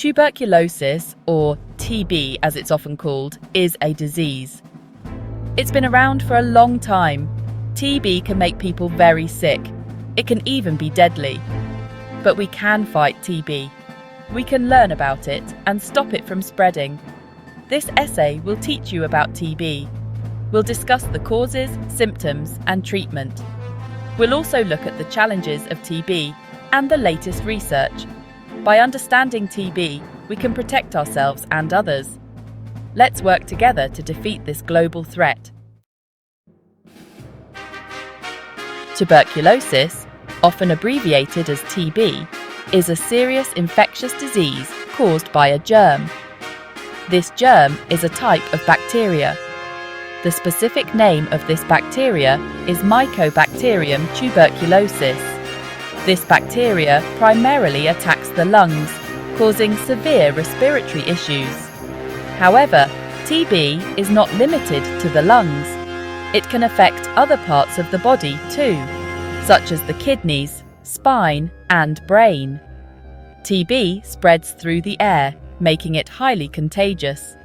Tuberculosis, or TB as it's often called, is a disease. It's been around for a long time. TB can make people very sick. It can even be deadly. But we can fight TB. We can learn about it and stop it from spreading. This essay will teach you about TB. We'll discuss the causes, symptoms, and treatment. We'll also look at the challenges of TB and the latest research. By understanding TB, we can protect ourselves and others. Let's work together to defeat this global threat. Tuberculosis, often abbreviated as TB, is a serious infectious disease caused by a germ. This germ is a type of bacteria. The specific name of this bacteria is Mycobacterium tuberculosis. This bacteria primarily attacks the lungs, causing severe respiratory issues. However, TB is not limited to the lungs. It can affect other parts of the body too, such as the kidneys, spine, and brain. TB spreads through the air, making it highly contagious.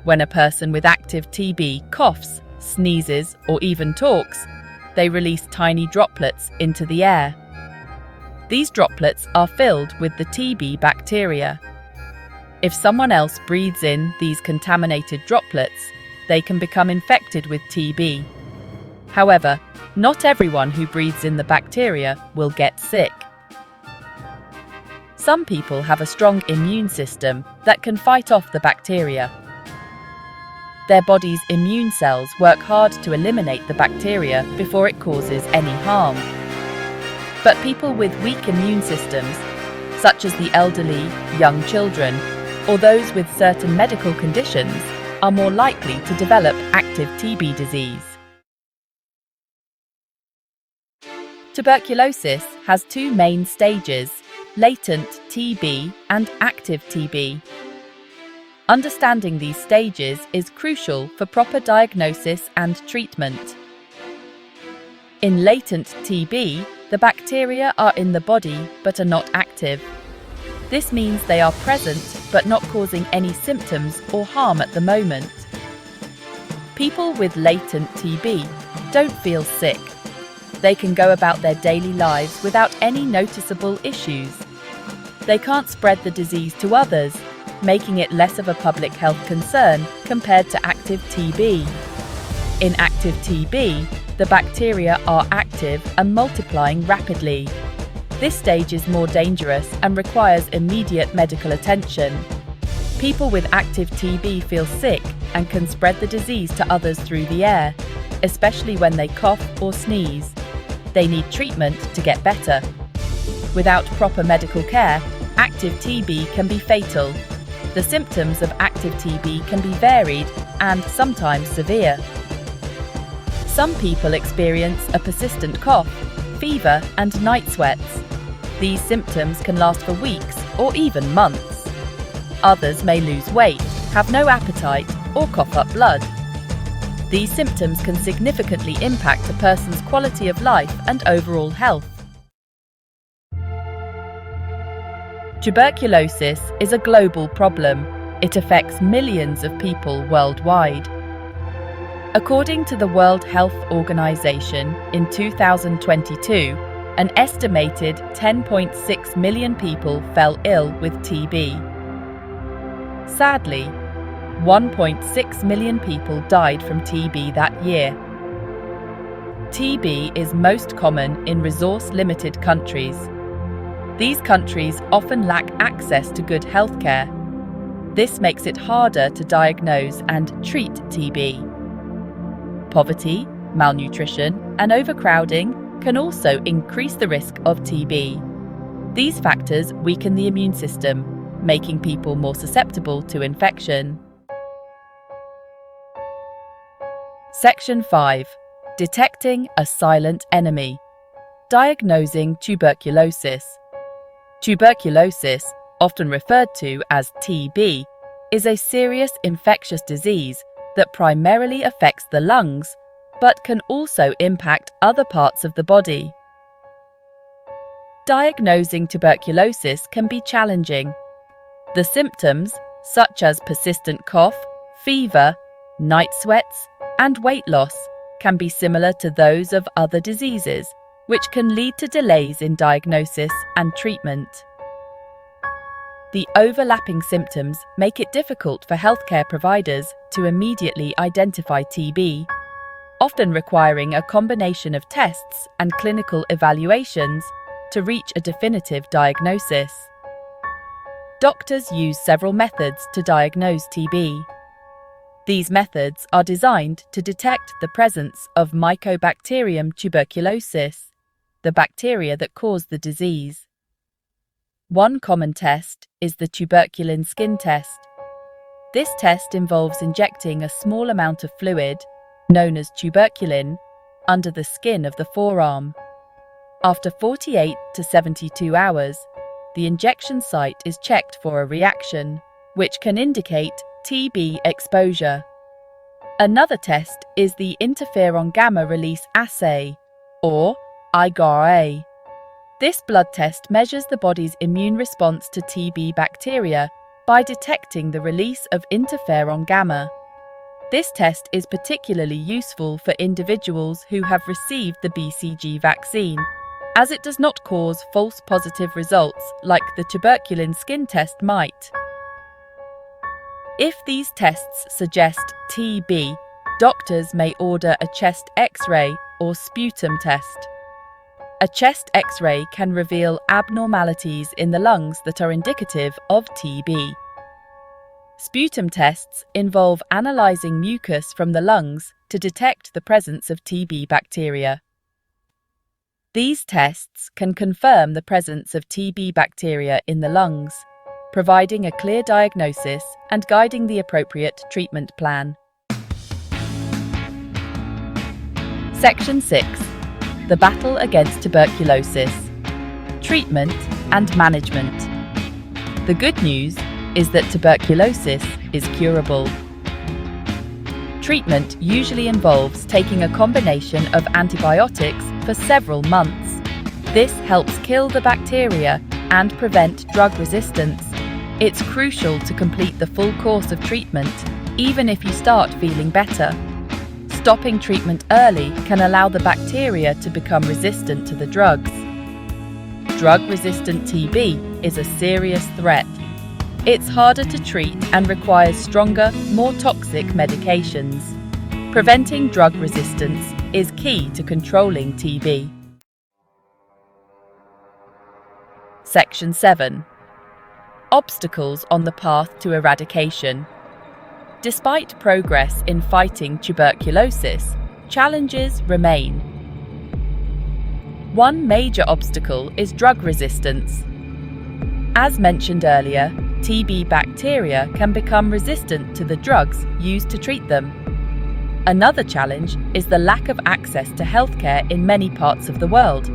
When a person with active TB coughs, sneezes, or even talks, they release tiny droplets into the air. These droplets are filled with the TB bacteria. If someone else breathes in these contaminated droplets, they can become infected with TB. However, not everyone who breathes in the bacteria will get sick. Some people have a strong immune system that can fight off the bacteria. Their body's immune cells work hard to eliminate the bacteria before it causes any harm. But people with weak immune systems, such as the elderly, young children, or those with certain medical conditions, are more likely to develop active TB disease. Tuberculosis has two main stages: latent TB and active TB. Understanding these stages is crucial for proper diagnosis and treatment. In latent TB, the bacteria are in the body but are not active. This means they are present but not causing any symptoms or harm at the moment. People with latent TB don't feel sick. They can go about their daily lives without any noticeable issues. They can't spread the disease to others, making it less of a public health concern compared to active TB. In active TB, the bacteria are active and multiplying rapidly. This stage is more dangerous and requires immediate medical attention. People with active TB feel sick and can spread the disease to others through the air, especially when they cough or sneeze. They need treatment to get better. Without proper medical care, active TB can be fatal. The symptoms of active TB can be varied and sometimes severe. Some people experience a persistent cough, fever, and night sweats. These symptoms can last for weeks or even months. Others may lose weight, have no appetite, or cough up blood. These symptoms can significantly impact a person's quality of life and overall health. Tuberculosis is a global problem. It affects millions of people worldwide. According to the World Health Organization, in 2022, an estimated 10.6 million people fell ill with TB. Sadly, 1.6 million people died from TB that year. TB is most common in resource-limited countries. These countries often lack access to good healthcare. This makes it harder to diagnose and treat TB. Poverty, malnutrition, and overcrowding can also increase the risk of TB. These factors weaken the immune system, making people more susceptible to infection. Section 5. Detecting a silent enemy. Diagnosing tuberculosis. Tuberculosis, often referred to as TB, is a serious infectious disease that primarily affects the lungs, but can also impact other parts of the body. Diagnosing tuberculosis can be challenging. The symptoms, such as persistent cough, fever, night sweats, and weight loss, can be similar to those of other diseases, which can lead to delays in diagnosis and treatment. The overlapping symptoms make it difficult for healthcare providers to immediately identify TB, often requiring a combination of tests and clinical evaluations to reach a definitive diagnosis. Doctors use several methods to diagnose TB. These methods are designed to detect the presence of Mycobacterium tuberculosis, the bacteria that cause the disease. One common test is the tuberculin skin test. This test involves injecting a small amount of fluid, known as tuberculin, under the skin of the forearm. After 48 to 72 hours, the injection site is checked for a reaction, which can indicate TB exposure. Another test is the interferon gamma release assay, or IGRA. This blood test measures the body's immune response to TB bacteria by detecting the release of interferon gamma. This test is particularly useful for individuals who have received the BCG vaccine, as it does not cause false positive results like the tuberculin skin test might. If these tests suggest TB, doctors may order a chest X-ray or sputum test. A chest X-ray can reveal abnormalities in the lungs that are indicative of TB. Sputum tests involve analyzing mucus from the lungs to detect the presence of TB bacteria. These tests can confirm the presence of TB bacteria in the lungs, providing a clear diagnosis and guiding the appropriate treatment plan. Section 6. The battle against tuberculosis. Treatment and management. The good news is that tuberculosis is curable. Treatment usually involves taking a combination of antibiotics for several months. This helps kill the bacteria and prevent drug resistance. It's crucial to complete the full course of treatment, even if you start feeling better. Stopping treatment early can allow the bacteria to become resistant to the drugs. Drug-resistant TB is a serious threat. It's harder to treat and requires stronger, more toxic medications. Preventing drug resistance is key to controlling TB. Section 7. Obstacles on the path to eradication. Despite progress in fighting tuberculosis, challenges remain. One major obstacle is drug resistance. As mentioned earlier, TB bacteria can become resistant to the drugs used to treat them. Another challenge is the lack of access to healthcare in many parts of the world.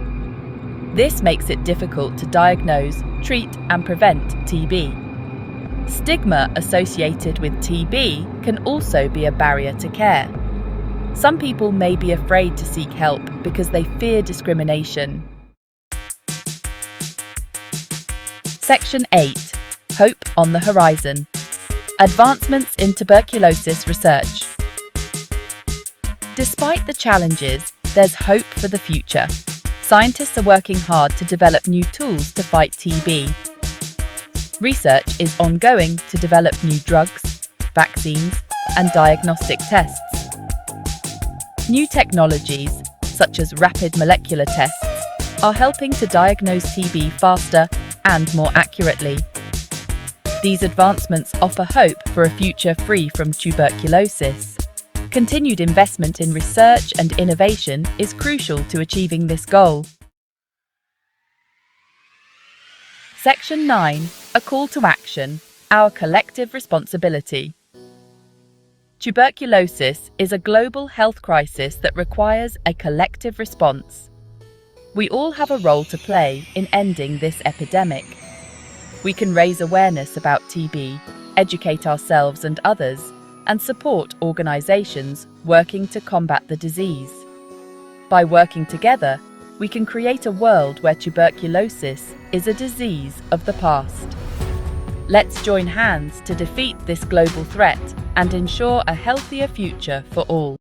This makes it difficult to diagnose, treat, and prevent TB. Stigma associated with TB can also be a barrier to care. Some people may be afraid to seek help because they fear discrimination. Section 8. Hope on the horizon. Advancements in tuberculosis research. Despite the challenges, there's hope for the future. Scientists are working hard to develop new tools to fight TB. Research is ongoing to develop new drugs, vaccines, and diagnostic tests. New technologies, such as rapid molecular tests, are helping to diagnose TB faster and more accurately. These advancements offer hope for a future free from tuberculosis. Continued investment in research and innovation is crucial to achieving this goal. Section 9. A call to action. Our collective responsibility. Tuberculosis is a global health crisis that requires a collective response. We all have a role to play in ending this epidemic. We can raise awareness about TB, educate ourselves and others, and support organisations working to combat the disease. By working together, we can create a world where tuberculosis is a disease of the past. Let's join hands to defeat this global threat and ensure a healthier future for all.